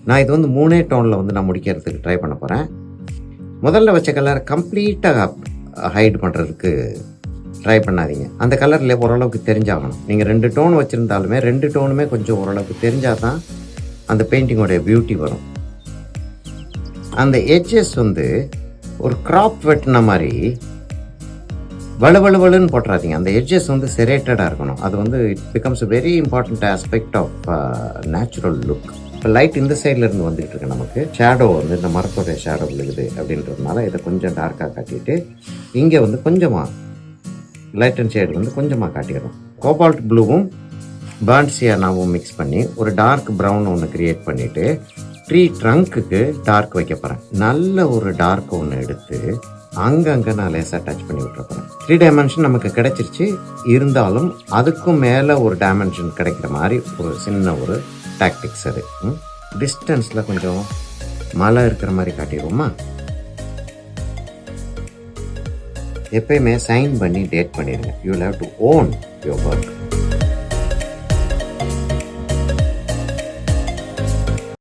நான் இது வந்து 3 டோனில் வந்து நான் முடிக்கிறதுக்கு ட்ரை பண்ண போகிறேன். முதல்ல வச்ச கலர் கம்ப்ளீட்டாக ஹைட் பண்ணுறதுக்கு ட்ரை பண்ணாதீங்க. அந்த கலரில் ஓரளவுக்கு தெரிஞ்சாகணும். நீங்கள் 2 டோன் வச்சுருந்தாலுமே 2 டோனுமே கொஞ்சம் ஓரளவுக்கு தெரிஞ்சால் தான் அந்த பெயிண்டிங்கோடைய பியூட்டி வரும். அந்த எட்ஜஸ் வந்து ஒரு கிராப் வெட்டின மாதிரி வலுவலுன்னு போட்டுறாதீங்க. அந்த எட்ஜஸ் வந்து செரேட்டடாக இருக்கணும். அது வந்து it becomes a very important aspect of natural look. இப்போ லைட் இந்த சைடில் இருந்து வந்துகிட்டு இருக்கு. நமக்கு ஷேடோ வந்து இந்த மரத்தோடைய ஷேடோ விழுகுது அப்படின்றதுனால இதை கொஞ்சம் டார்க்காக காட்டிட்டு இங்கே வந்து கொஞ்சமாக லைட் அண்ட் ஷேடு வந்து கொஞ்சமாக காட்டிடுறோம். கோபால்ட் ப்ளூவும் பர்ன்ட் சியானாவும் மிக்ஸ் பண்ணி ஒரு டார்க் ப்ரௌன் ஒன்று க்ரியேட் பண்ணிவிட்டு ட்ரீ ட்ரங்க்குக்கு டார்க் வைக்க போகிறேன். நல்ல ஒரு டார்க் ஒன்று எடுத்து அங்கங்கே நான் லேசாக டச் பண்ணி விட்டுறப்பேன். 3 டைமென்ஷன் நமக்கு கிடைச்சிருச்சு. இருந்தாலும் அதுக்கும் மேலே ஒரு டைமென்ஷன் கிடைக்கிற மாதிரி ஒரு சின்ன ஒரு டாக்டிக்ஸ் அது. டிஸ்டன்ஸில் கொஞ்சம் மழை இருக்கிற மாதிரி காட்டிடுவோமா? எப்பயுமே சைன் பண்ணி டேட் பண்ணிடுங்க. You will have to own your work.